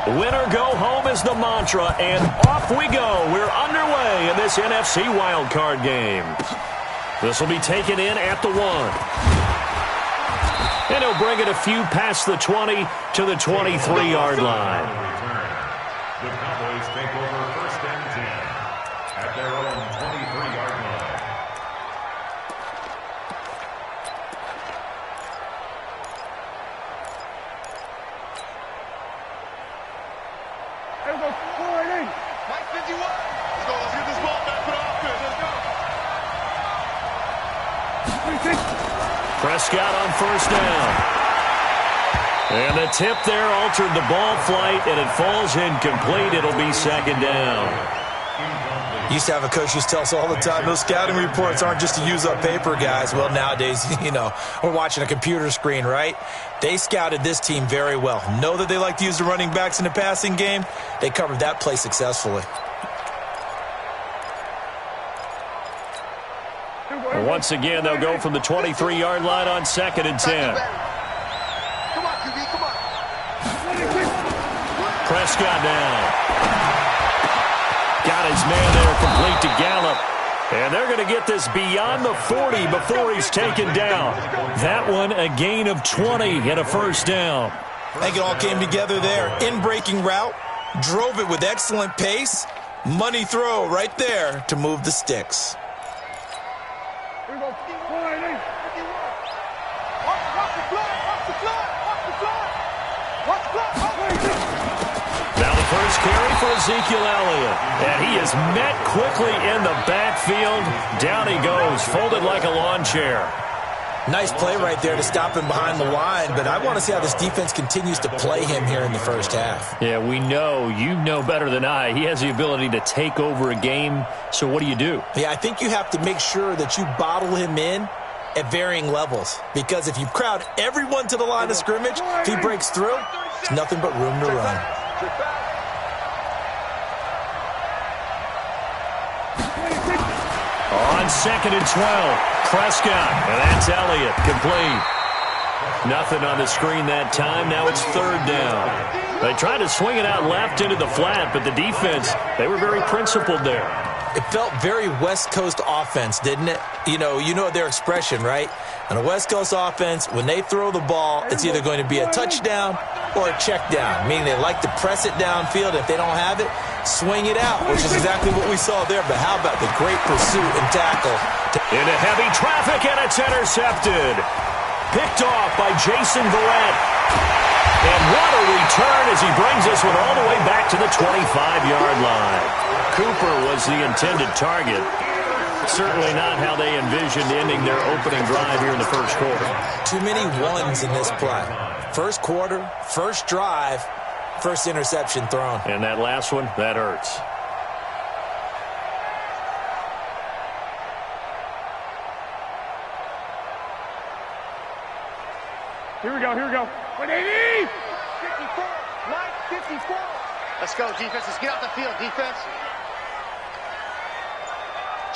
Win or go home is the mantra, and off we go. We're underway in this NFC wildcard game. This will be taken in at the 1. And he'll bring it a few past the 20 to the 23-yard line. The Cowboys take over 1st and 10 at their own 23-yard line. Let's go. Mike 51. Let's go. Let's get this ball back for the offense. Let's go. Prescott on 1st down. And the tip there altered the ball flight, and it falls incomplete. It'll be 2nd down. Used to have a coach used to tell us all the time, those scouting reports aren't just to use up paper, guys. Well, nowadays, we're watching a computer screen, right? They scouted this team very well. Know that they like to use the running backs in the passing game. They covered that play successfully. And once again, they'll go from the 23-yard line on 2nd and 10. Come on, QB, come on. Prescott down. Got his man there complete to Gallup. And they're going to get this beyond the 40 before he's taken down. That one, a gain of 20 and a 1st down. I think it all came together there. In-breaking route, drove it with excellent pace. Money throw right there to move the sticks. Here we go. Watch the fly. Now the first carry for Ezekiel Elliott. And he is met quickly in the backfield. Down he goes, folded like a lawn chair. Nice play right there to stop him behind the line, but I want to see how this defense continues to play him here in the 1st half. Yeah, we know. You know better than I. He has the ability to take over a game. So what do you do? Yeah, I think you have to make sure that you bottle him in at varying levels, because if you crowd everyone to the line of scrimmage, if he breaks through, there's nothing but room to run. On 2nd and 12, Prescott, and that's Elliott, complete. Nothing on the screen that time. Now it's 3rd down. They tried to swing it out left into the flat, but the defense, they were very principled there. It felt very West Coast offense, didn't it? You know their expression, right? On a West Coast offense, when they throw the ball, it's either going to be a touchdown or a check down, meaning they like to press it downfield. If they don't have it, swing it out, which is exactly what we saw there. But how about the great pursuit and tackle? Into heavy traffic, and it's intercepted. Picked off by Jason Verrett. And what a return as he brings this one all the way back to the 25-yard line. Cooper was the intended target. Certainly not how they envisioned ending their opening drive here in the 1st quarter. Too many ones in this play. 1st quarter, 1st drive, 1st interception thrown. And that last one, that hurts. Here we go. 180! 54! Mike, 54! Let's go, defense. Let's get out the field, defense.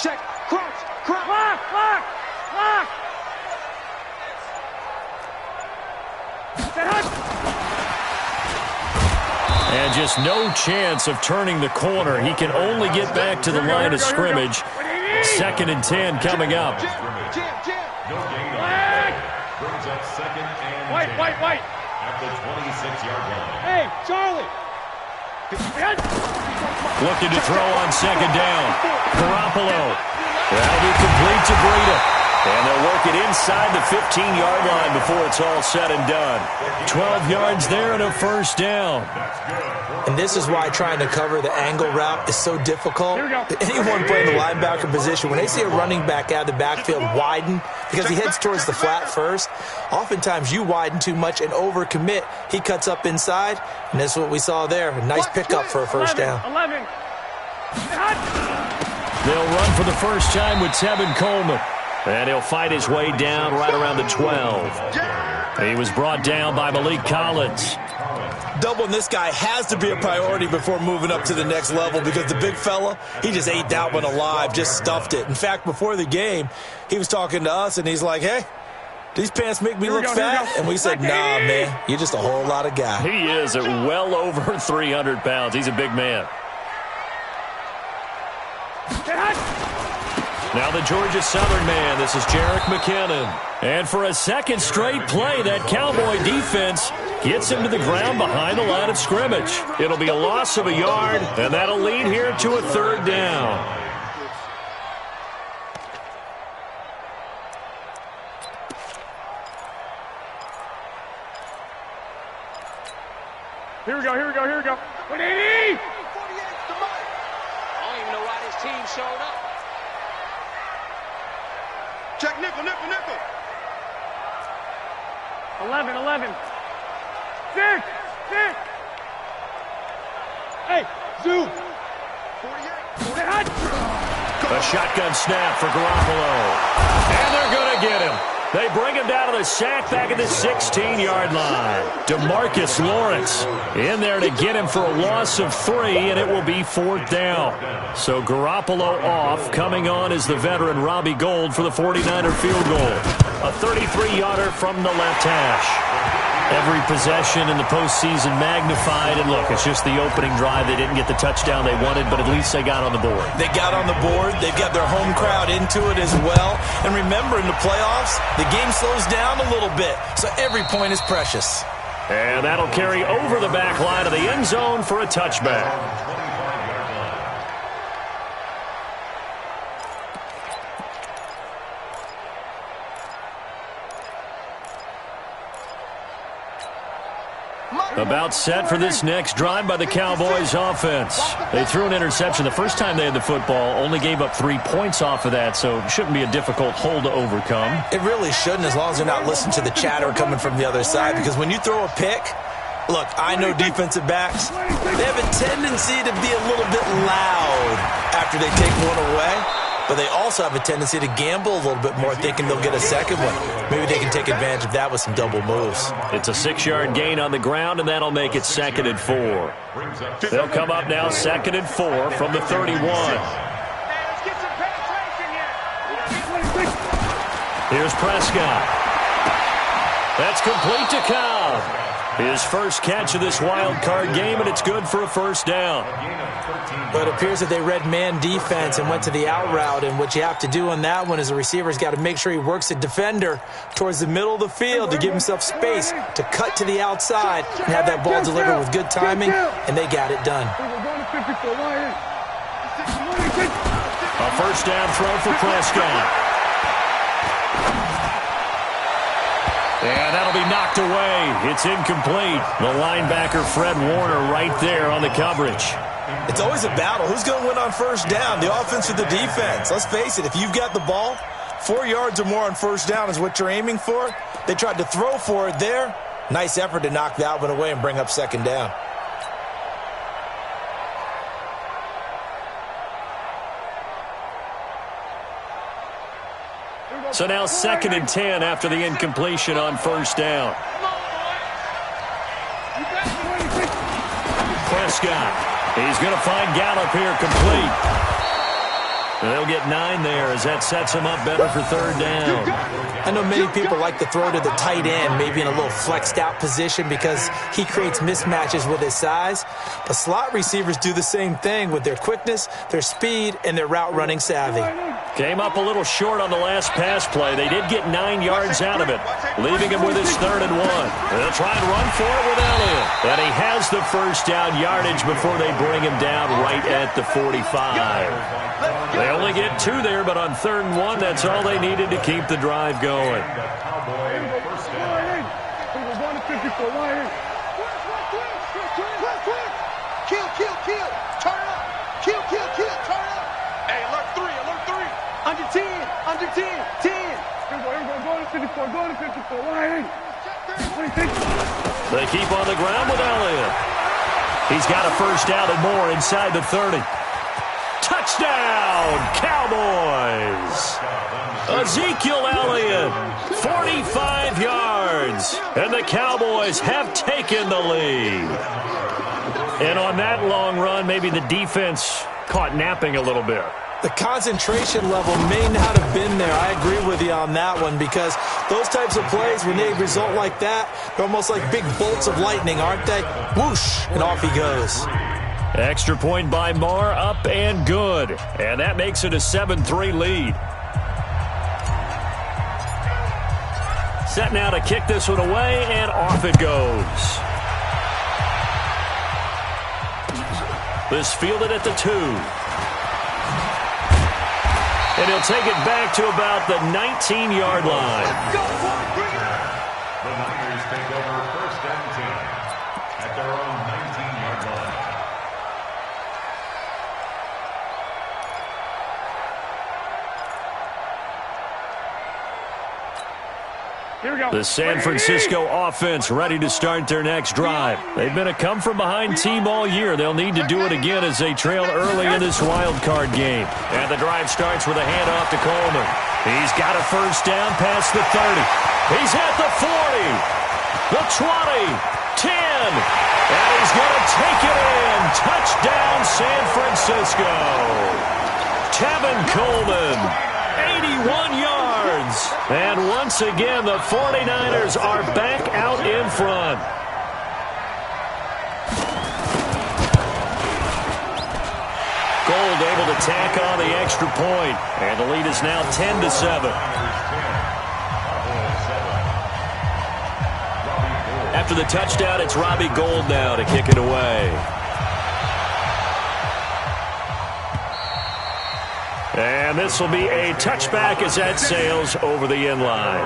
Check. Crouch. Lock! And just no chance of turning the corner. He can only get back to the line of scrimmage. 2nd and 10 coming up. No gain on brings up 2nd and 10 White. at the 26-yard line. Hey, Charlie. Looking to throw on 2nd down. Garoppolo. That'll be complete to Breida. And they'll work it inside the 15-yard line before it's all said and done. 12 yards there and a 1st down. And this is why trying to cover the angle route is so difficult. Anyone playing the linebacker position, when they see a running back out of the backfield widen, because he heads towards the flat first, oftentimes you widen too much and overcommit. He cuts up inside, and that's what we saw there. A nice pickup for a 1st down. 11. They'll run for the first time with Tevin Coleman. And he'll fight his way down right around the 12. He was brought down by Malik Collins. Doubling this guy has to be a priority before moving up to the next level, because the big fella, he just ate that one alive, just stuffed it. In fact, before the game, he was talking to us, and he's like, hey, these pants make me look fat? And we said, nah, man, you're just a whole lot of guy. He is at well over 300 pounds. He's a big man. Now the Georgia Southern man, this is Jerick McKinnon. And for a second straight play, that Cowboy defense gets him to the ground behind the line of scrimmage. It'll be a loss of a yard, and that'll lead here to a third down. Here we go. 180! 48 to Mike. I don't even know why this team showed up. Check nickel. 11. 6. Hey, Zoo. 48. A shotgun snap for Garoppolo. And they're going to get him. They bring him down to the sack back at the 16-yard line. DeMarcus Lawrence in there to get him for a loss of 3, and it will be fourth down. So Garoppolo off. Coming on is the veteran Robbie Gould for the 49er field goal. A 33-yarder from the left hash. Every possession in the postseason magnified, and look, it's just the opening drive. They didn't get the touchdown they wanted, but at least they got on the board. They got on the board. They've got their home crowd into it as well. And remember, in the playoffs, the game slows down a little bit, so every point is precious. And that'll carry over the back line of the end zone for a touchback. About set for this next drive by the Cowboys offense. They threw an interception the first time they had the football, only gave up 3 points off of that, so it shouldn't be a difficult hole to overcome. It really shouldn't, as long as they're not listening to the chatter coming from the other side, because when you throw a pick, look, I know defensive backs, they have a tendency to be a little bit loud after they take one away. But they also have a tendency to gamble a little bit more, thinking they'll get a second one. Maybe they can take advantage of that with some double moves. It's a 6-yard gain on the ground, and that'll make it 2nd and 4. They'll come up now 2nd and 4 from the 31. Here's Prescott. That's complete to Cobb. His first catch of this wild card game, and it's good for a first down. But it appears that they read man defense and went to the out route, and what you have to do on that one is the receiver's got to make sure he works the defender towards the middle of the field to give himself space to cut to the outside and have that ball delivered with good timing, and they got it done. A first down throw for Prescott. And that'll be knocked away. It's incomplete. The linebacker, Fred Warner, right there on the coverage. It's always a battle. Who's going to win on first down, the offense or the defense? Let's face it, if you've got the ball, 4 yards or more on first down is what you're aiming for. They tried to throw for it there. Nice effort to knock that one away and bring up second down. So now 2nd and 10 after the incompletion on first down. Prescott. He's going to find Gallup here complete. They'll get 9 there as that sets him up better for third down. I know many people like to throw to the tight end, maybe in a little flexed out position because he creates mismatches with his size. But slot receivers do the same thing with their quickness, their speed, and their route running savvy. Came up a little short on the last pass play. They did get 9 yards out of it, leaving him with his 3rd and 1. They'll try and run for it with Elliott. And he has the first down yardage before they bring him down right at the 45. They only get 2 there, but on 3rd and 1, that's all they needed to keep the drive going. Kill. Turn up. Kill. Turn up. Hey, alert 3. Under 10. 10. Go to 54. They keep on the ground with Elliott. He's got a first down and more inside the 30. Touchdown, Cowboys! Ezekiel Elliott, 45 yards, and the Cowboys have taken the lead. And on that long run, maybe the defense caught napping a little bit. The concentration level may not have been there. I agree with you on that one because those types of plays, when they result like that, they're almost like big bolts of lightning, aren't they? Whoosh, and off he goes. Extra point by Marr, up and good. And that makes it a 7-3 lead. Set now to kick this one away, and off it goes. This fielded at the 2. And he'll take it back to about the 19-yard line. The Niners take over 1st and 10 at their own 19-yard line. Here we go. The San Francisco offense ready to start their next drive. They've been a come-from-behind team all year. They'll need to do it again as they trail early in this wild card game. And the drive starts with a handoff to Coleman. He's got a first down past the 30. He's at the 40, the 20, 10, and he's going to take it in. Touchdown, San Francisco. Tevin Coleman, 81 yards. And once again, the 49ers are back out in front. Gold able to tack on the extra point, and the lead is now 10-7. After the touchdown, it's Robbie Gould now to kick it away. And this will be a touchback as that sails over the end line.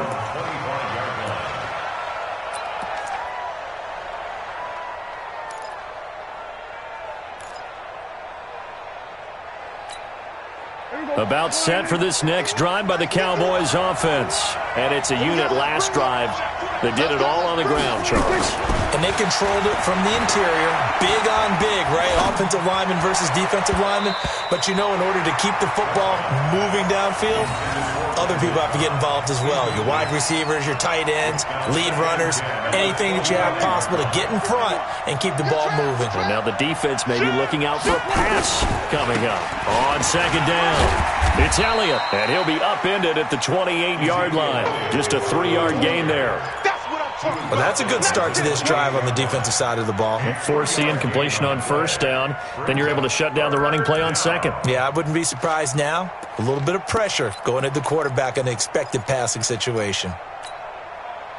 About set for this next drive by the Cowboys offense. And it's a unit last drive that did it all on the ground, Charles. And they controlled it from the interior. Big on big, right? Offensive lineman versus defensive lineman. But you know, in order to keep the football moving downfield, other people have to get involved as well. Your wide receivers, your tight ends, lead runners, anything that you have possible to get in front and keep the ball moving. And now the defense may be looking out for a pass coming up. On second down, it's Elliott, and he'll be upended at the 28-yard line. Just a 3-yard gain there. Well, that's a good start to this drive on the defensive side of the ball. Foreseeing completion on first down, then you're able to shut down the running play on second. Yeah, I wouldn't be surprised now. A little bit of pressure going at the quarterback in an expected passing situation.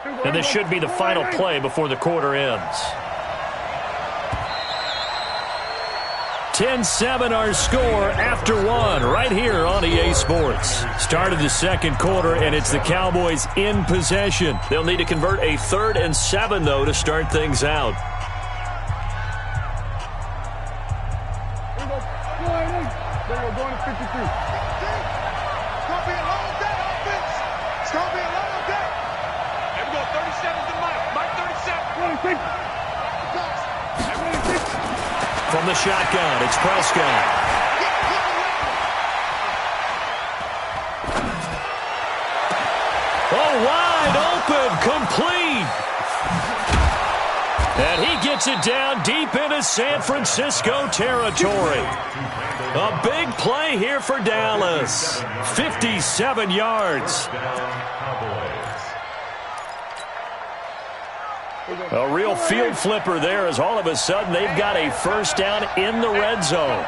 And this should be the final play before the quarter ends. 10-7 our score after one right here on EA Sports. Start of the second quarter, and it's the Cowboys in possession. They'll need to convert a 3rd and 7, though, to start things out. Going to 53. It's going to be a long day, offense. It's going to be a long day. Here we go, 37 to Mike. Mike 37. 26. From the shotgun, it's Prescott. Oh, wide open, complete. And he gets it down deep into San Francisco territory. A big play here for Dallas. 57 yards. A real field flipper there as all of a sudden they've got a first down in the red zone.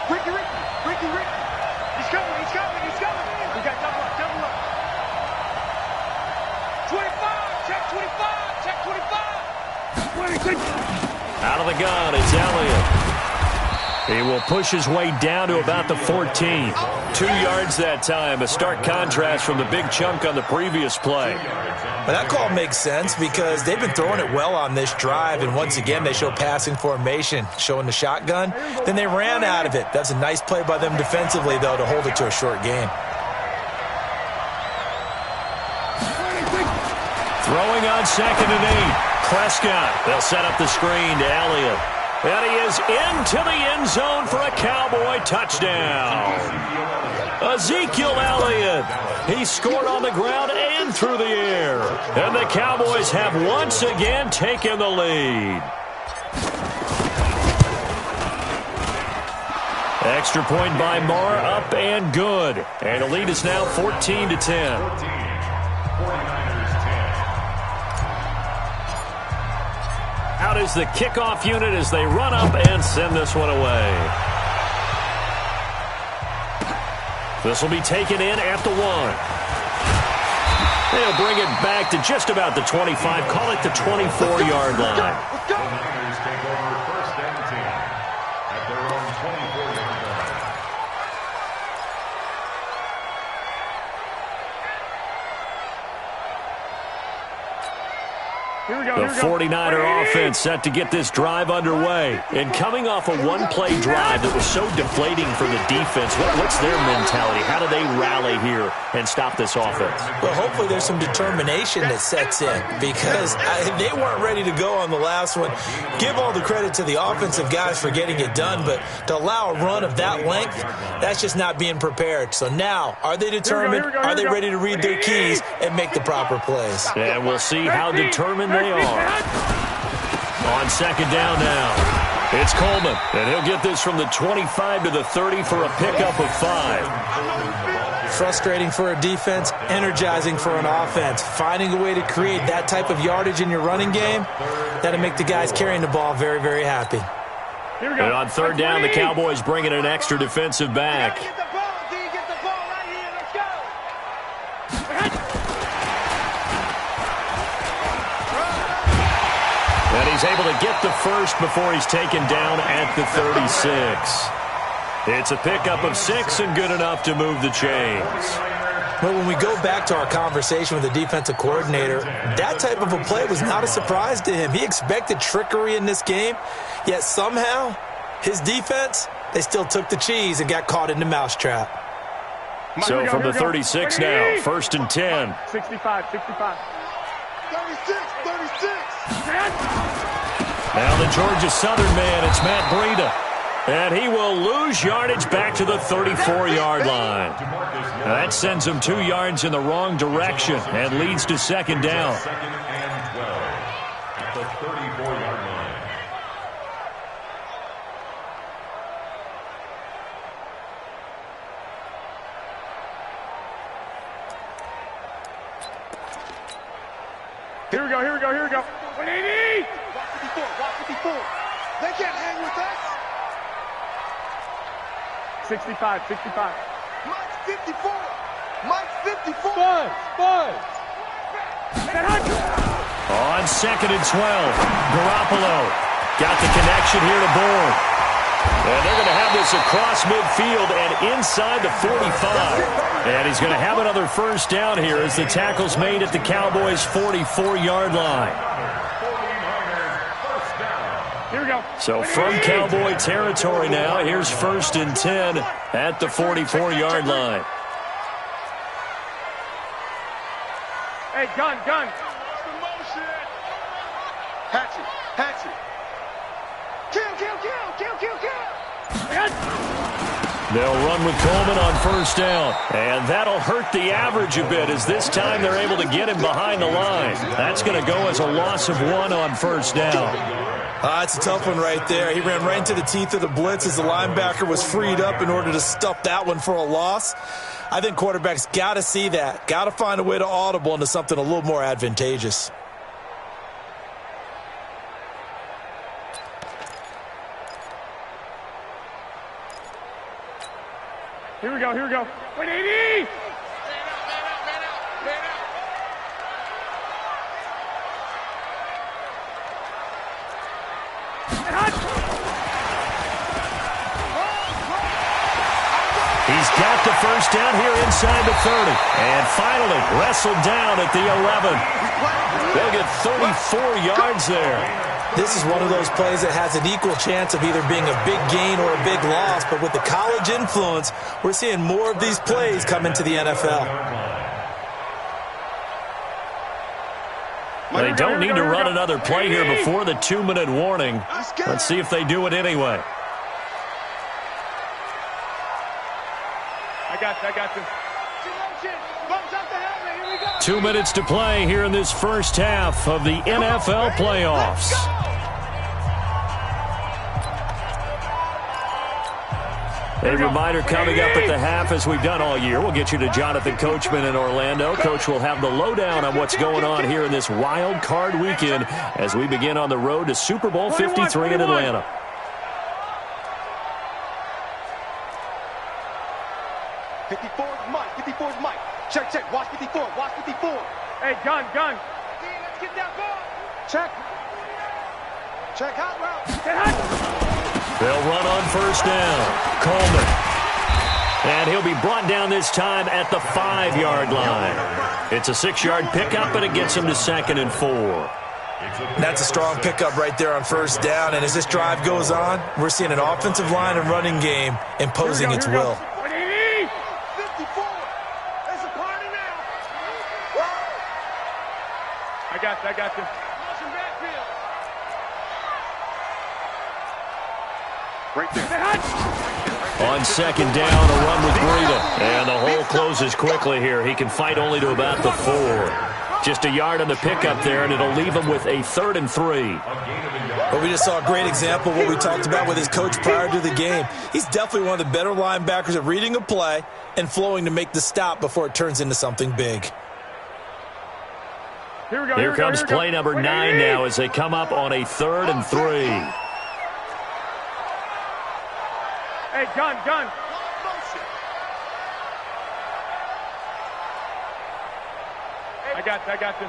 Ricky. He's coming. We got double up. 25, check 25. Out of the gun, it's Elliott. He will push his way down to about the 14. 2 yards that time, a stark contrast from the big chunk on the previous play. But that call makes sense because they've been throwing it well on this drive, and once again they show passing formation, showing the shotgun. Then they ran out of it. That's a nice play by them defensively, though, to hold it to a short gain. Throwing on 2nd and 8. Prescott, they'll set up the screen to Elliott. And he is into the end zone for a Cowboy touchdown. Ezekiel Elliott. He scored on the ground and through the air. And the Cowboys have once again taken the lead. Extra point by Marr, up and good. And the lead is now 14-10. 49ers 10. Out is the kickoff unit as they run up and send this one away. This will be taken in at the 1. They'll bring it back to just about the 25, call it the 24-yard line. The Niners take over first and 10 at their own 24-yard line. The 49er offense set to get this drive underway. And coming off a one-play drive that was so deflating for the defense, what's their mentality? How do they rally here and stop this offense? Well, hopefully there's some determination that sets in because they weren't ready to go on the last one. Give all the credit to the offensive guys for getting it done, but to allow a run of that length, that's just not being prepared. So now, are they determined? Are they ready to read their keys and make the proper plays? And we'll see how determined they are. On second down now, it's Coleman, and he'll get this from the 25 to the 30 for a pickup of 5. Frustrating for a defense, energizing for an offense. Finding a way to create that type of yardage in your running game, that'll make the guys carrying the ball very, very happy. And on third down, the Cowboys bring in an extra defensive back. Get the ball, D. Get the ball right here. Let's go. And he's able to get the first before he's taken down at the 36. It's a pickup of 6 and good enough to move the chains. But when we go back to our conversation with the defensive coordinator, that type of a play was not a surprise to him. He expected trickery in this game, yet somehow his defense, they still took the cheese and got caught in the mousetrap. So from the 36 now, first and 10. 65. 36. Now the Georgia Southern man, it's Matt Breida. And he will lose yardage back to the 34-yard line. Now that sends him 2 yards in the wrong direction and leads to second down. Second and 12 at the 34-yard line. Here we go. 180. Walk 54. They can't hang with us. 65. Mike's 54. Mike's 54. Buzz. On second and 12, Garoppolo got the connection here to Bourne. And they're going to have this across midfield and inside the 45. And he's going to have another first down here as the tackle's made at the Cowboys' 44-yard line. Here we go. So from Cowboy territory now, here's first and 10 at the 44-yard line. Hey, gun. Hatchet. Kill. They'll run with Coleman on first down. And that'll hurt the average a bit as this time they're able to get him behind the line. That's going to go as a loss of 1 on first down. It's a tough one right there. He ran right into the teeth of the blitz as the linebacker was freed up in order to stuff that one for a loss. I think quarterbacks got to see that. Got to find a way to audible into something a little more advantageous. Here we go. 180. He's got the first down here inside the 30. And finally wrestled down at the 11. They'll get 34 yards there. This is one of those plays that has an equal chance of either being a big gain or a big loss. But with the college influence, we're seeing more of these plays come into the NFL. They don't need to run another play here before the 2-minute warning. Let's see if they do it anyway. I got you. 2 minutes to play here in this first half of the NFL playoffs. A reminder coming up at the half, as we've done all year. We'll get you to Jonathan Coachman in Orlando. Coach will have the lowdown on what's going on here in this wild card weekend as we begin on the road to Super Bowl 53 in Atlanta. Mike. Check. Watch 54. Hey, gun. Let's get that ball. Check hot route. Get hot. They'll run on first down. Coleman. And he'll be brought down this time at the 5-yard line. It's a 6-yard pickup, but it gets him to 2nd and 4. That's a strong pickup right there on first down. And as this drive goes on, we're seeing an offensive line and running game imposing its will. 54. There's a party now. I got you. Motion backfield. Right there. On second down, a run with Breida. And the hole closes quickly here. He can fight only to about the 4. Just a yard on the pickup there, and it'll leave him with a 3rd and 3. Well, we just saw a great example of what we talked about with his coach prior to the game. He's definitely one of the better linebackers at reading a play and flowing to make the stop before it turns into something big. Here comes play number 9 now as they come up on a 3rd and 3. Hey, gun. I got you.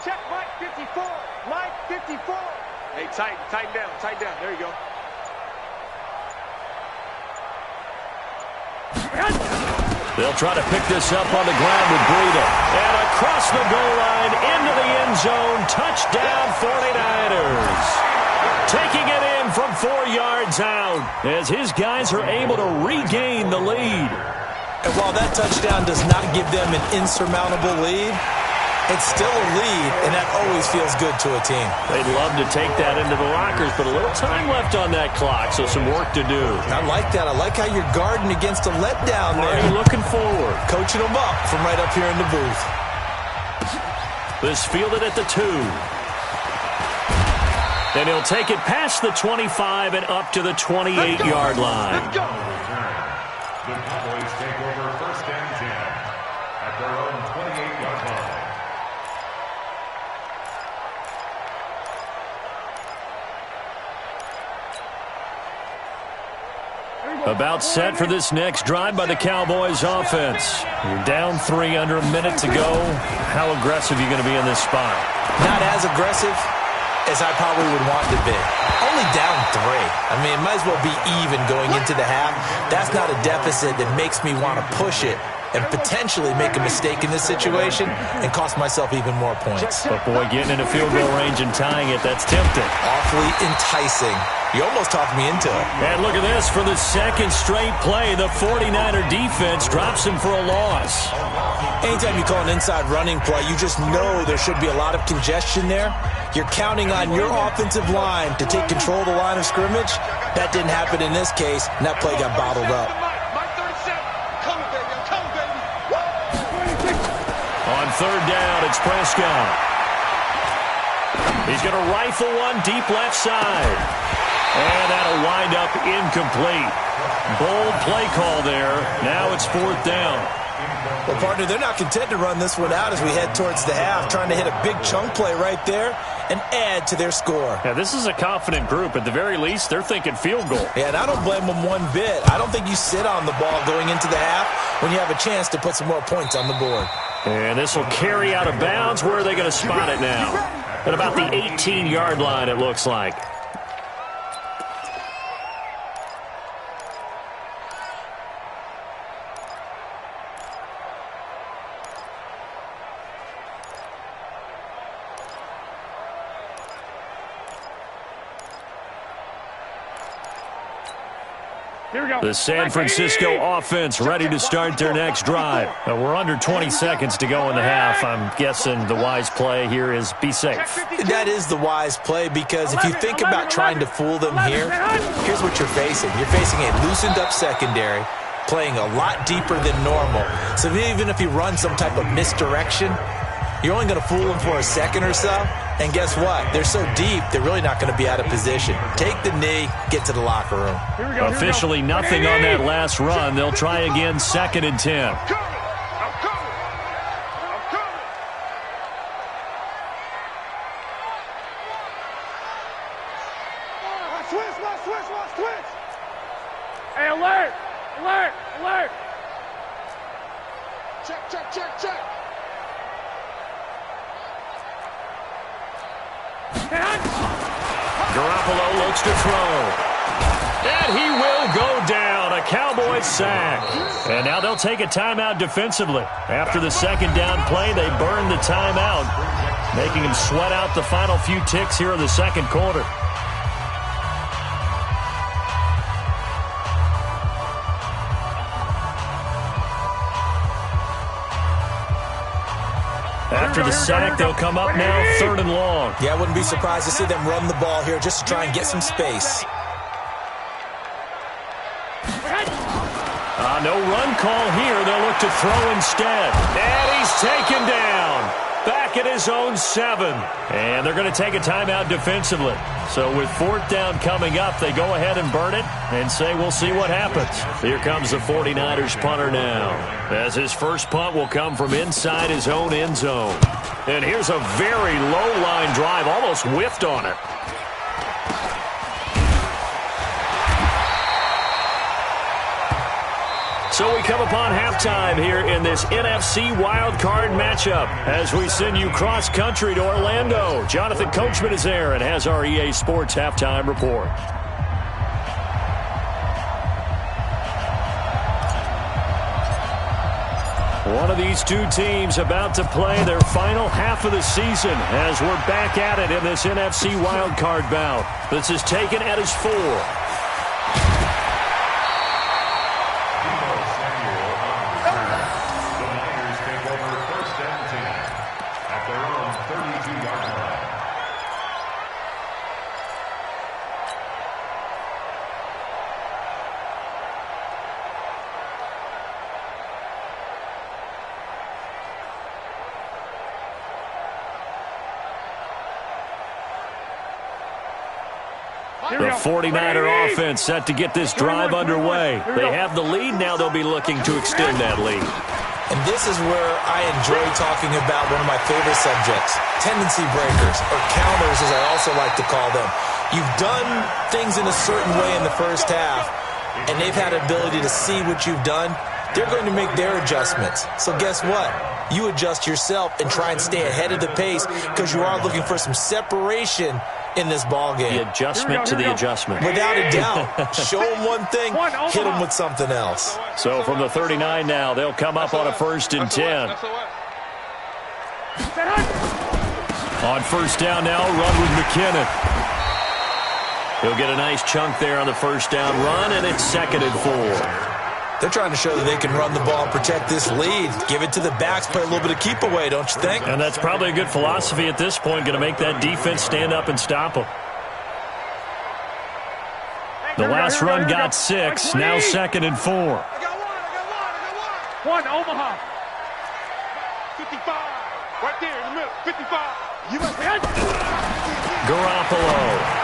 Check Mike 54. Hey, tighten down. There you go. They'll try to pick this up on the ground with Breida. And across the goal line into the end zone. Touchdown 49ers. Taking it in from 4 yards out as his guys are able to regain the lead. And while that touchdown does not give them an insurmountable lead, it's still a lead, and that always feels good to a team. They'd love to take that into the lockers, but a little time left on that clock, so some work to do. I like that. I like how you're guarding against a letdown there. Already looking forward. Coaching them up from right up here in the booth. This fielded at the 2. And he'll take it past the 25 and up to the 28-yard line. The Cowboys take over 1st and 10 at their own 28-yard line. About set for this next drive by the Cowboys offense. You're down 3 under a minute to go. How aggressive are you going to be in this spot? Not as aggressive as I probably would want to be. Only down 3. I mean, it might as well be even going into the half. That's not a deficit that makes me want to push it and potentially make a mistake in this situation and cost myself even more points. But boy, getting in a field goal range and tying it, that's tempting. Awfully enticing. You almost talked me into it. And look at this. For the 2nd straight play, the 49er defense drops him for a loss. Anytime you call an inside running play, you just know there should be a lot of congestion there. You're counting on your offensive line to take control of the line of scrimmage. That didn't happen in this case, and that play got bottled up. On 3rd down, it's Prescott. He's going to rifle one deep left side. And that'll wind up incomplete. Bold play call there. Now it's 4th down. Well, partner, they're not content to run this one out as we head towards the half, trying to hit a big chunk play right there and add to their score. Yeah, this is a confident group. At the very least, they're thinking field goal. Yeah, and I don't blame them one bit. I don't think you sit on the ball going into the half when you have a chance to put some more points on the board. And this will carry out of bounds. Where are they going to spot it now? At about the 18-yard line, it looks like. The San Francisco offense ready to start their next drive. We're under 20 seconds to go in the half. I'm guessing the wise play here is be safe. That is the wise play because if you think about trying to fool them here, here's what you're facing. You're facing a loosened up secondary, playing a lot deeper than normal. So even if you run some type of misdirection, you're only going to fool them for a second or so. And guess what? They're so deep, they're really not going to be out of position. Take the knee, get to the locker room. Officially nothing on that last run. They'll try again, 2nd and 10. Switch. Hey, alert. Check. Garoppolo looks to throw. And he will go down. A Cowboys sack. And now they'll take a timeout defensively. After the 2nd down play, they burn the timeout, making him sweat out the final few ticks here in the 2nd quarter. After the sack, they'll come up now, 3rd and long. Yeah, I wouldn't be surprised to see them run the ball here just to try and get some space. No run call here. They'll look to throw instead. And he's taken down. Back at his own 7. And they're going to take a timeout defensively. So with 4th down coming up, they go ahead and burn it and say we'll see what happens. Here comes the 49ers punter now, as his first punt will come from inside his own end zone. And here's a very low line drive, almost whiffed on it. So we come upon halftime here in this NFC wildcard matchup as we send you cross-country to Orlando. Jonathan Coachman is there and has our EA Sports halftime report. One of these two teams about to play their final half of the season as we're back at it in this NFC wildcard bout. This is taken at his 4. The 49er offense set to get this drive underway. They have the lead now. They'll be looking to extend that lead. And this is where I enjoy talking about one of my favorite subjects, tendency breakers, or counters as I also like to call them. You've done things in a certain way in the first half, and they've had an ability to see what you've done. They're going to make their adjustments. So guess what? You adjust yourself and try and stay ahead of the pace because you are looking for some separation in this ball game. The adjustment to the adjustment. Without a doubt. Show them one thing, hit them with something else. So from the 39 now, they'll come up on a 1st and 10. On 1st down now, run with McKinnon. He'll get a nice chunk there on the 1st down run, and it's 2nd and 4. They're trying to show that they can run the ball and protect this lead. Give it to the backs, play a little bit of keep away, don't you think? And that's probably a good philosophy at this point, going to make that defense stand up and stop them. The last run got 6, now 2nd and 4. I got one. Omaha. 55. Right there in the middle. 55. Garoppolo.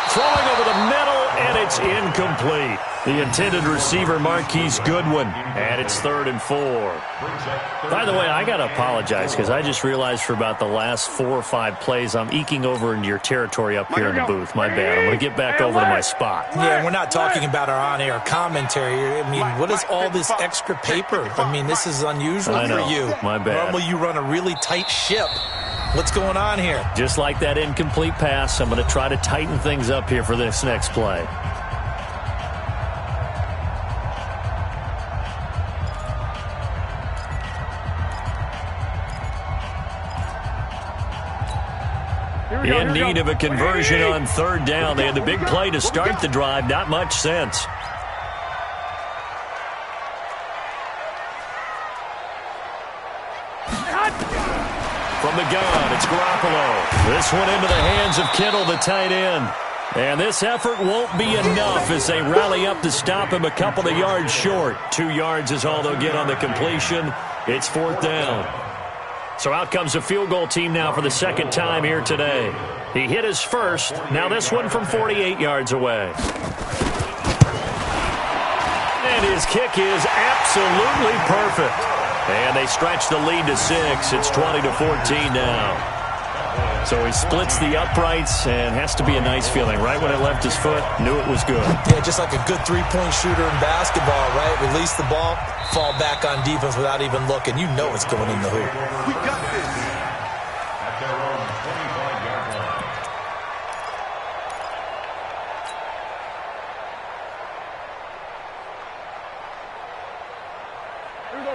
Throwing over the middle, and it's incomplete. The intended receiver, Marquise Goodwin, and it's 3rd and 4. By the way, I got to apologize because I just realized for about the last 4 or 5 plays, I'm eking over into your territory up here in the booth. My bad. I'm going to get back over to my spot. Yeah, we're not talking about our on-air commentary. I mean, what is all this extra paper? I mean, this is unusual for you. My bad. Normally you run a really tight ship. What's going on here? Just like that incomplete pass, I'm going to try to tighten things up here for this next play. In need of a conversion on 3rd down. They had the big play to start the drive. Not much sense. From the gun, it's Garoppolo. This one into the hands of Kittle, the tight end. And this effort won't be enough as they rally up to stop him a couple of yards short. 2 yards is all they'll get on the completion. It's 4th down. So out comes a field goal team now for the second time here today. He hit his first. Now this one from 48 yards away. And his kick is absolutely perfect. And they stretch the lead to 6. It's 20-14 now. So he splits the uprights, and has to be a nice feeling. Right when it left his foot, knew it was good. Yeah, just like a good three-point shooter in basketball, right? Release the ball, fall back on defense without even looking. You know it's going in the hoop. We got this. At their own 25-yard line.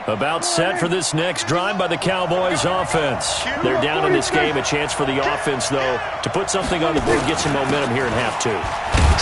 About set for this next drive by the Cowboys offense. They're down in this game. A chance for the offense, though, to put something on the board, get some momentum here in half 2.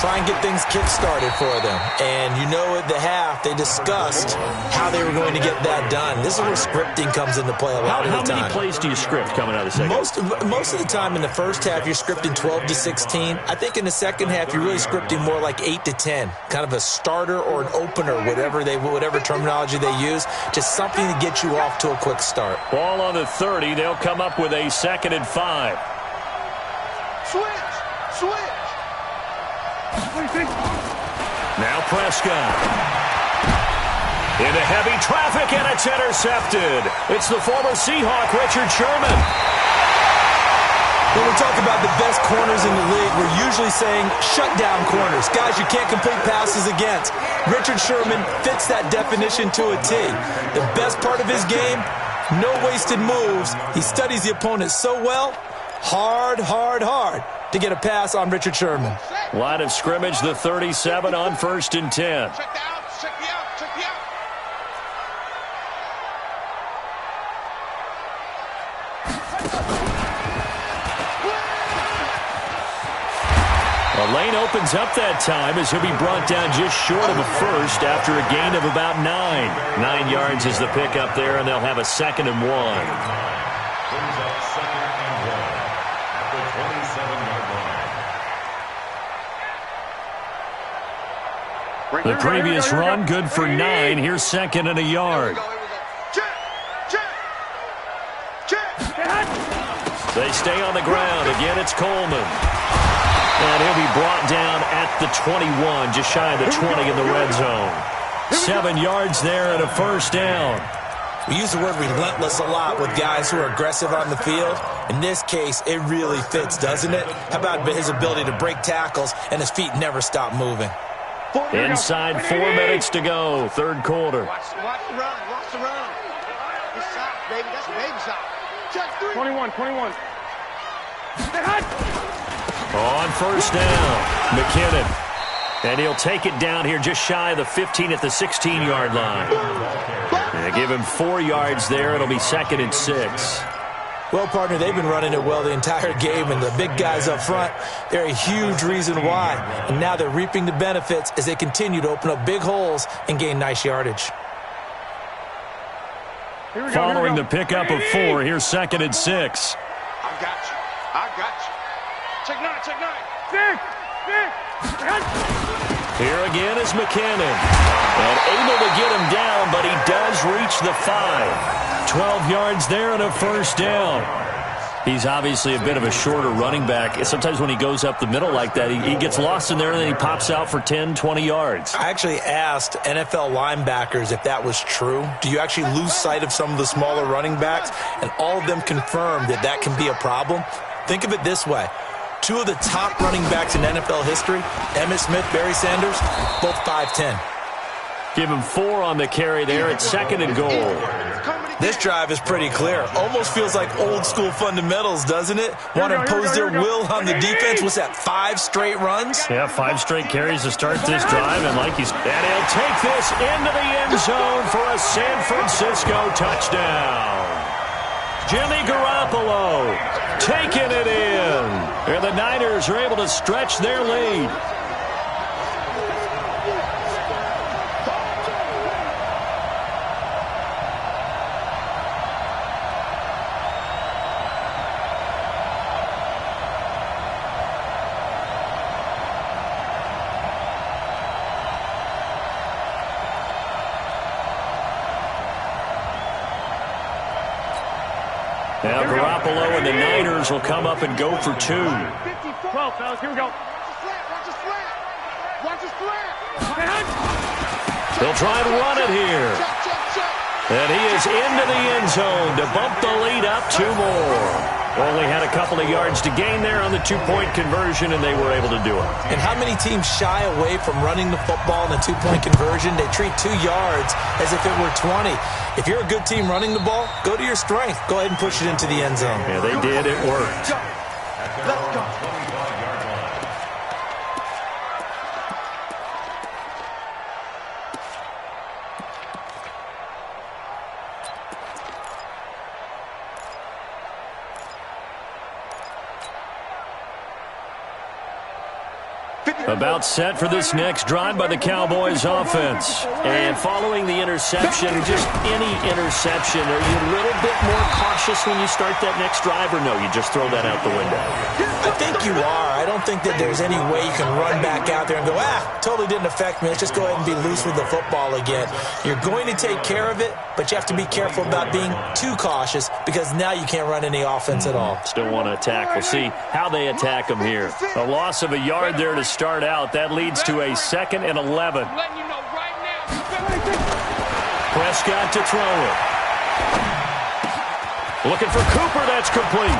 Try and get things kick-started for them. And you know at the half, they discussed how they were going to get that done. This is where scripting comes into play a lot of the time. How many plays do you script coming out of the second? Most of the time in the first half, you're scripting 12 to 16. I think in the second half, you're really scripting more like 8 to 10. Kind of a starter or an opener, whatever terminology they use. Just something to get you off to a quick start. Ball on the 30. They'll come up with a 2nd and 5. Switch. Now Prescott. Into heavy traffic, and it's intercepted. It's the former Seahawk, Richard Sherman. When we talk about the best corners in the league, we're usually saying shutdown corners. Guys you can't complete passes against. Richard Sherman fits that definition to a T. The best part of his game, no wasted moves. He studies the opponent so well, hard to get a pass on Richard Sherman. Line of scrimmage, the 37 on 1st and 10. Check the out. The lane opens up that time as he'll be brought down just short of a first after a gain of about 9. 9 yards is the pickup there, and they'll have a 2nd and 1. Brings up 2nd and 1 at the 27-yard line. The previous run, good for 9. Here's 2nd and a yard. Check. They stay on the ground. Again, it's Coleman. And he'll be brought down at the 21, just shy of the 20 in the red zone. 7 yards there and a 1st down. We use the word relentless a lot with guys who are aggressive on the field. In this case, it really fits, doesn't it? How about his ability to break tackles and his feet never stop moving? Inside 4 minutes to go, 3rd quarter. Watch the run. It's soft, baby. That's a baby soft. Check 3. 21. On 1st down, McKinnon. And he'll take it down here just shy of the 15 at the 16-yard line. And they give him 4 yards there. It'll be 2nd and 6. Well, partner, they've been running it well the entire game, and the big guys up front, they're a huge reason why. And now they're reaping the benefits as they continue to open up big holes and gain nice yardage. Following the pickup of 4, here's 2nd and 6. I got you. Check 9. Here again is McKinnon. And able to get him down, but he does reach the 5. 12 yards there and a 1st down. He's obviously a bit of a shorter running back. Sometimes when he goes up the middle like that, he gets lost in there and then he pops out for 10, 20 yards. I actually asked NFL linebackers if that was true. Do you actually lose sight of some of the smaller running backs? And all of them confirmed that that can be a problem. Think of it this way. 2 of the top running backs in NFL history, Emmitt Smith, Barry Sanders, both 5'10". Give him 4 on the carry there at 2nd and goal. This drive is pretty clear. Almost feels like old school fundamentals, doesn't it? Want to impose their will on the defense. What's that, 5 straight runs? Yeah, 5 straight carries to start this drive, and he'll take this into the end zone for a San Francisco touchdown. Jimmy Garoppolo taking it in. And the Niners are able to stretch their lead. Now Garoppolo and the Niners will come up and go for 2. 12, fellas, here we go. Watch the slant. Watch the slant. They'll try and run it here. And he is into the end zone to bump the lead up 2 more. Only had a couple of yards to gain there on the 2-point conversion, and they were able to do it. And how many teams shy away from running the football in a 2-point conversion? They treat 2 yards as if it were 20. If you're a good team running the ball, go to your strength. Go ahead and push it into the end zone. Yeah, they did. It worked. Let's go. About set for this next drive by the Cowboys offense. And following the interception, just any interception, are you a little bit more cautious when you start that next drive, or no, you just throw that out the window? I think you are. I don't think that there's any way you can run back out there and go, totally didn't affect me. Let's just go ahead and be loose with the football again. You're going to take care of it, but you have to be careful about being too cautious because now you can't run any offense at all. Still want to attack. We'll see how they attack them here. A loss of a yard there to start out. That leads to a 2nd and 11. Prescott to throw it. Looking for Cooper. That's complete.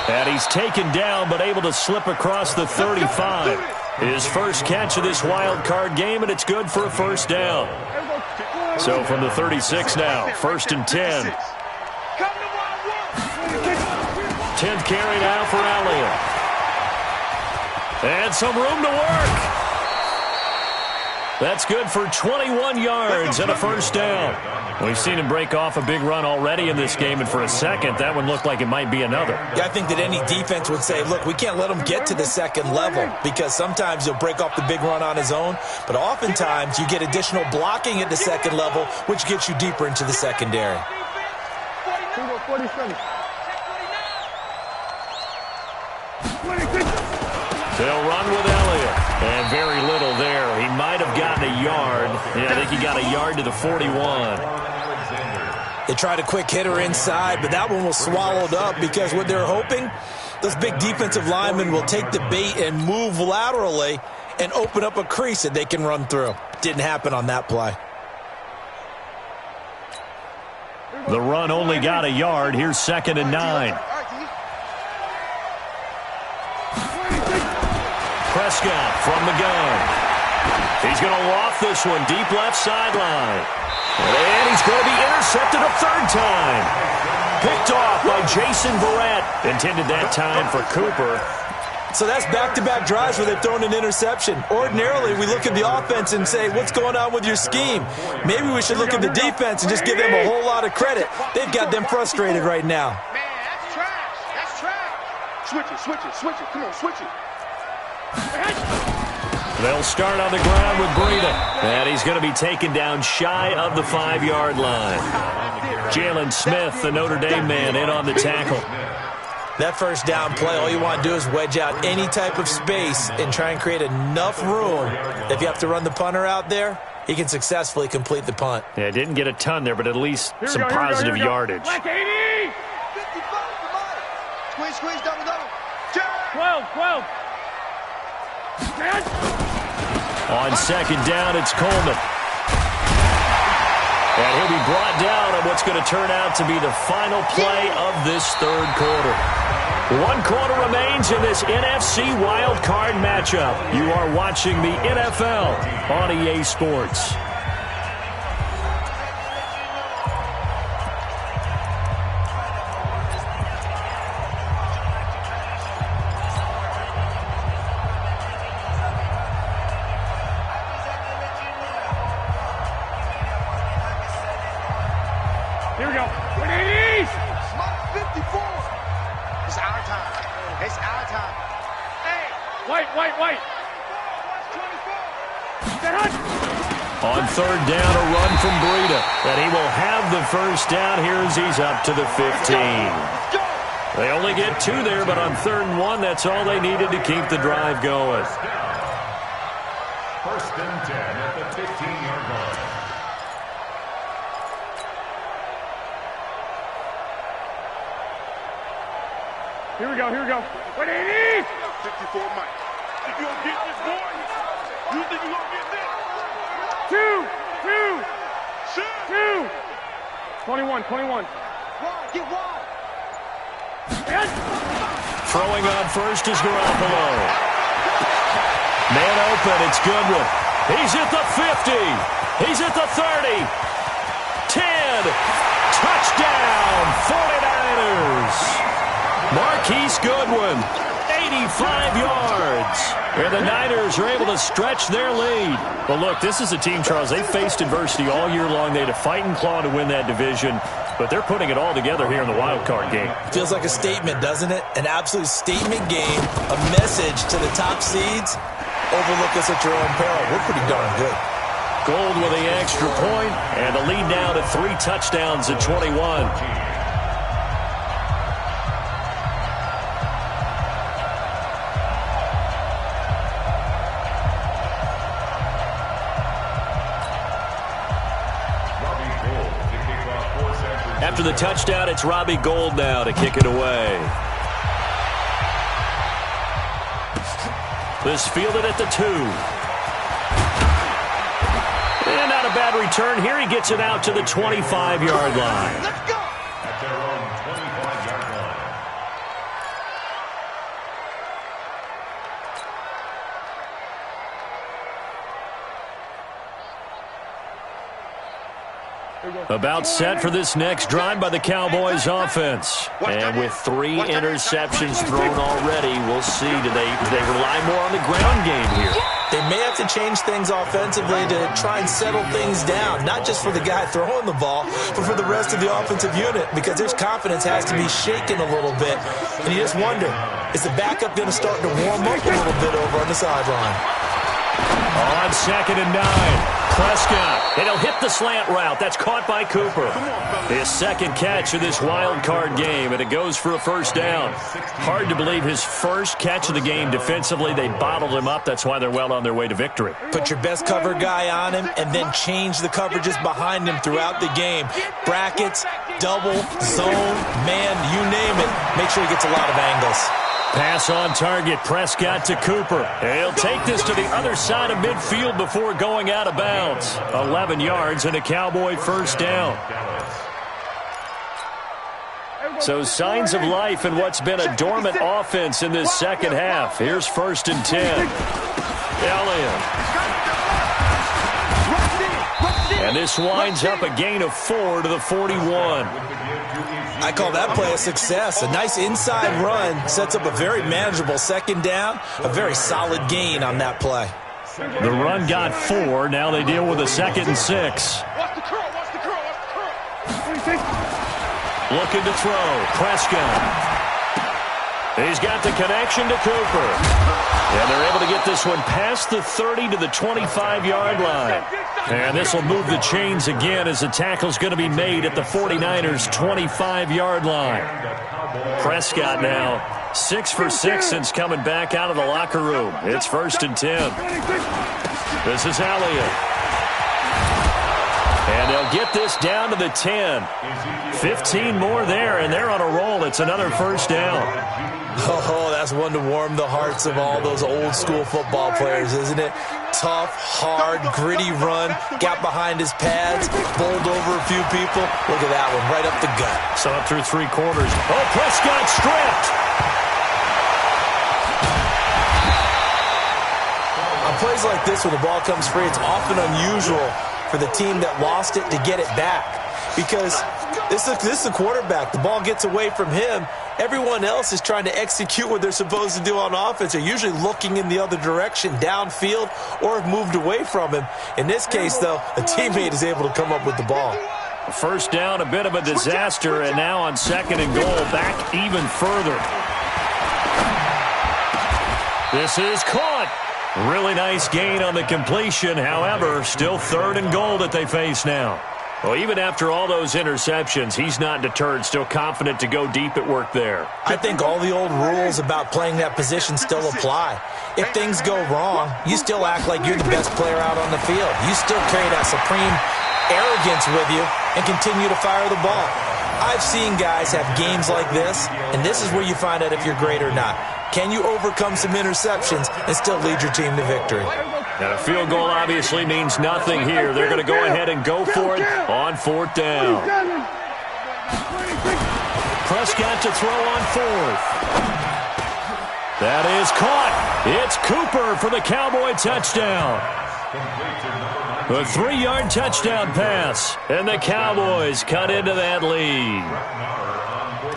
And he's taken down but able to slip across the 35. His first catch of this wild card game, and it's good for a first down. So from the 36 now, 1st and 10. 10th carry now for Elliott. And some room to work. That's good for 21 yards and a first down. We've seen him break off a big run already in this game, and for a second, that one looked like it might be another. Yeah, I think that any defense would say, look, we can't let him get to the 2nd level because sometimes he'll break off the big run on his own, but oftentimes you get additional blocking at the 2nd level, which gets you deeper into the secondary. 47. They'll run with Elliott. And very little there. He might have gotten a yard. Yeah, I think he got a yard to the 41. They tried a quick hitter inside, but that one was swallowed up because what they're hoping, those big defensive linemen will take the bait and move laterally and open up a crease that they can run through. Didn't happen on that play. The run only got a yard. Here's 2nd and 9. Prescott from the gun. He's going to loft this one deep left sideline. And he's going to be intercepted a 3rd time. Picked off by Jason Verrett. Intended that time for Cooper. So that's back-to-back drives where they've thrown an interception. Ordinarily, we look at the offense and say, what's going on with your scheme? Maybe we should look at the defense and just give them a whole lot of credit. They've got them frustrated right now. Man, that's trash. That's trash. Switch it. Come on, switch it. They'll start on the ground with Breida. And he's going to be taken down shy of the 5-yard line. Jalen Smith, the Notre Dame man, in on the tackle. That first down play, all you want to do is wedge out any type of space and try and create enough room. If you have to run the punter out there, he can successfully complete the punt. Yeah, didn't get a ton there, but at least some positive yardage. Black 80! 55, squeeze, double. 12. On 2nd down, it's Coleman. And he'll be brought down on what's going to turn out to be the final play of this 3rd quarter. 1 quarter remains in this NFC Wild Card matchup. You are watching the NFL on EA Sports. Here we go. 180! 54. It's our time. It's our time. Hey. White. On 3rd down, a run from Breida. And he will have the first down here as he's up to the 15. They only get 2 there, but on 3rd and 1, that's all they needed to keep the drive going. 1st and 10 at the 15-yard line. Here we go. What do you need? 54 Mike. Think you gonna get this, boy? You think you gonna get this? Two. 21. Get wide. Throwing on first is Garoppolo. Man open, it's Goodwin. He's at the 50. He's at the 30. 10. Touchdown, 49ers. Marquise Goodwin, 85 yards. And the Niners are able to stretch their lead. But look, this is a team, Charles, they faced adversity all year long. They had to fight and claw to win that division. But they're putting it all together here in the wild card game. Feels like a statement, doesn't it? An absolute statement game, a message to the top seeds. Overlook us at your own peril. We're pretty darn good. Gold with the extra point, and the lead now to 3 touchdowns at 21. After the touchdown, it's Robbie Gould now to kick it away. This fielded at the 2. And not a bad return here. He gets it out to the 25-yard line. Let's go. At their own 25-yard line. About set for this next drive by the Cowboys offense. And with 3 interceptions thrown already, we'll see. Do they rely more on the ground game here? They may have to change things offensively to try and settle things down, not just for the guy throwing the ball, but for the rest of the offensive unit, because their confidence has to be shaken a little bit. And you just wonder, is the backup going to start to warm up a little bit over on the sideline? On 2nd and 9. Prescott, and he'll hit the slant route. That's caught by Cooper. His second catch of this wild card game, and it goes for a first down. Hard to believe his first catch of the game defensively. They bottled him up. That's why they're well on their way to victory. Put your best cover guy on him and then change the coverages behind him throughout the game. Brackets, double, zone, man, you name it. Make sure he gets a lot of angles. Pass on target, Prescott to Cooper. He'll take this to the other side of midfield before going out of bounds. 11 yards and a Cowboy first down. So signs of life in what's been a dormant offense in this second half. Here's 1st and 10. Elliott. And this winds up a gain of 4 to the 41. I call that play a success. A nice inside run sets up a very manageable second down, a very solid gain on that play. The run got 4. Now they deal with a 2nd and 6. Watch the curl. Looking to throw. Prescott. He's got the connection to Cooper. And they're able to get this one past the 30 to the 25-yard line. And this will move the chains again as the tackle's going to be made at the 49ers' 25-yard line. Prescott now 6 for 6 since coming back out of the locker room. It's 1st and 10. This is Elliott. And they'll get this down to the 10. 15 more there, and they're on a roll. It's another first down. Oh, that's one to warm the hearts of all those old-school football players, isn't it? Tough, hard, gritty run, got behind his pads, bowled over a few people. Look at that one, right up the gut. So up through 3 quarters. Oh, Prescott stripped. On plays like this where the ball comes free, it's often unusual for the team that lost it to get it back, because this is the quarterback. The ball gets away from him. Everyone else is trying to execute what they're supposed to do on offense. They're usually looking in the other direction, downfield, or have moved away from him. In this case, though, a teammate is able to come up with the ball. First down, a bit of a disaster, and now on 2nd and goal, back even further. This is caught. Really nice gain on the completion. However, still 3rd and goal that they face now. Well, even after all those interceptions, he's not deterred, still confident to go deep at work there. I think all the old rules about playing that position still apply. If things go wrong, you still act like you're the best player out on the field. You still carry that supreme arrogance with you and continue to fire the ball. I've seen guys have games like this, and this is where you find out if you're great or not. Can you overcome some interceptions and still lead your team to victory? And a field goal obviously means nothing here. They're going to go ahead and go for it on 4th down. Prescott to throw on 4th. That is caught. It's Cooper for the Cowboy touchdown. A 3-yard touchdown pass, and the Cowboys cut into that lead.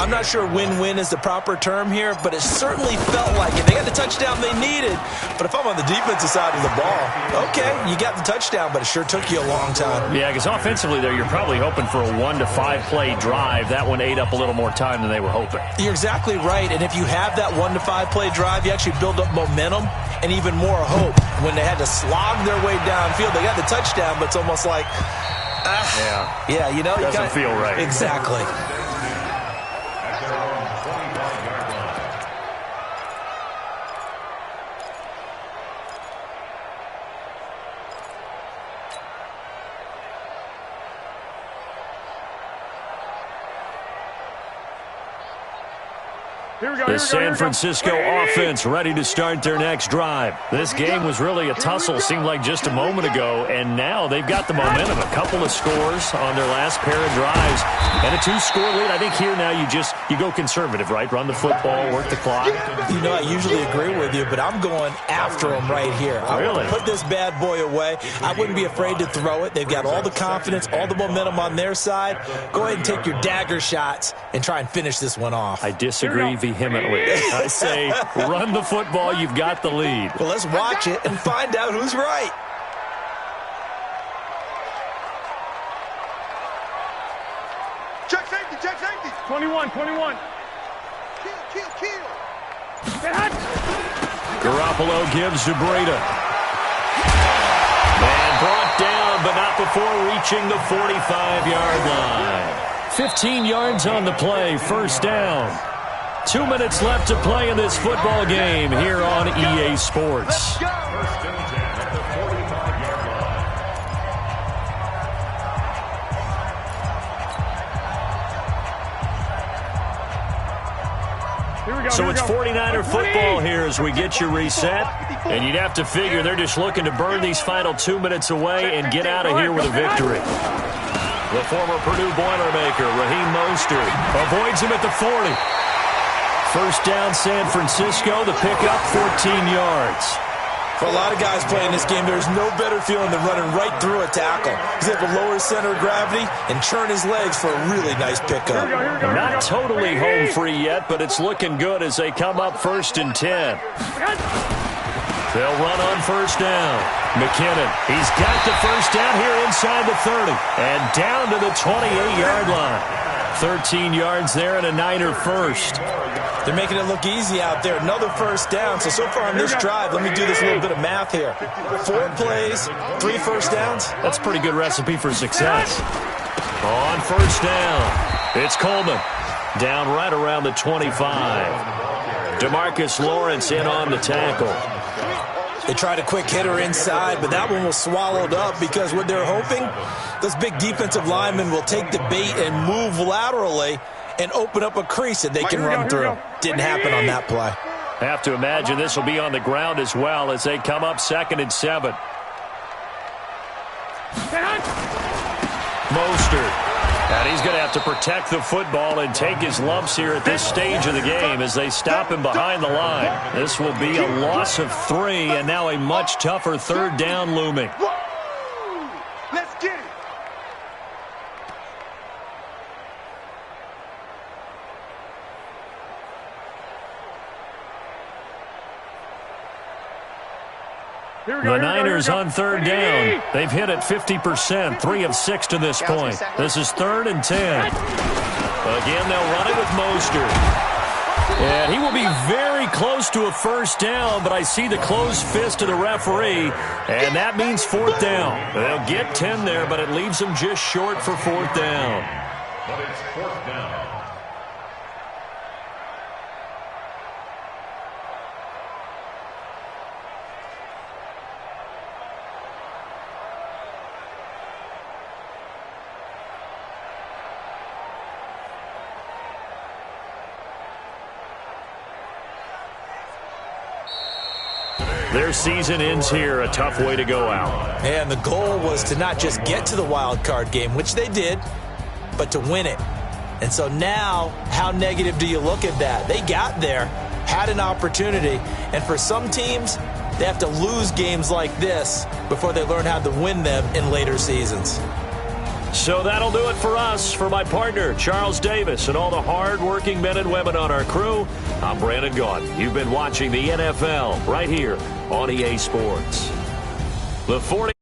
I'm not sure win-win is the proper term here, but it certainly felt like it. They got the touchdown they needed, but if I'm on the defensive side of the ball, okay, you got the touchdown, but it sure took you a long time. Yeah, because offensively there, you're probably hoping for a 1 to 5 play drive. That one ate up a little more time than they were hoping. You're exactly right, and if you have that 1 to 5 play drive, you actually build up momentum and even more hope. When they had to slog their way downfield, they got the touchdown, but it's almost like, yeah, you know, doesn't feel right. Exactly. The San Francisco offense ready to start their next drive. This game was really a tussle, seemed like just a moment ago, and now they've got the momentum. A couple of scores on their last pair of drives, and a 2-score lead. I think here now you go conservative, right? Run the football, work the clock. You know, I usually agree with you, but I'm going after them right here. I want to put this bad boy away. I wouldn't be afraid to throw it. They've got all the confidence, all the momentum on their side. Go ahead and take your dagger shots and try and finish this one off. I disagree vehemently. I say run the football. You've got the lead. Well, let's watch it and find out who's right. Check safety, check safety. 21. Kill. Garoppolo gives to Breida. And brought down, but not before reaching the 45-yard line. 15 yards on the play, 1st down. 2 minutes left to play in this football game here on EA Sports. So it's 49er football here as we get you reset. And you'd have to figure they're just looking to burn these final 2 minutes away and get out of here with a victory. The former Purdue Boilermaker, Raheem Mostert, avoids him at the 40. 1st down, San Francisco. The pickup, 14 yards. For a lot of guys playing this game, there's no better feeling than running right through a tackle. He's able to lower his center of gravity and churn his legs for a really nice pickup. Not totally home free yet, but it's looking good as they come up 1st and 10. They'll run on 1st down. McKinnon, he's got the 1st down here inside the 30 and down to the 28-yard line. 13 yards there and a Niner 1st. They're making it look easy out there. Another 1st down. So far on this drive, let me do this little bit of math here. 4 plays, 3 1st downs. That's a pretty good recipe for success. On 1st down, it's Coleman. Down right around the 25. DeMarcus Lawrence in on the tackle. They tried a quick hitter inside, but that one was swallowed up because what they're hoping, those big defensive linemen will take the bait and move laterally and open up a crease that they can run through. Didn't happen on that play. Have to imagine this will be on the ground as well as they come up 2nd and 7. Mostert. And he's going to have to protect the football and take his lumps here at this stage of the game as they stop him behind the line. This will be a loss of 3 and now a much tougher 3rd down looming. Let's get it. The Niners on 3rd down. They've hit it 50%, 3 of 6 to this point. This is 3rd and 10. Again, they'll run it with Mostert. And he will be very close to a 1st down, but I see the closed fist of the referee, and that means 4th down. They'll get 10 there, but it leaves them just short for 4th down. But it's 4th down. Their season ends here, a tough way to go out. And the goal was to not just get to the wild card game, which they did, but to win it. And so now, how negative do you look at that? They got there, had an opportunity, and for some teams, they have to lose games like this before they learn how to win them in later seasons. So that'll do it for us. For my partner, Charles Davis, and all the hard-working men and women on our crew, I'm Brandon Gaudin. You've been watching the NFL right here on EA Sports. The 40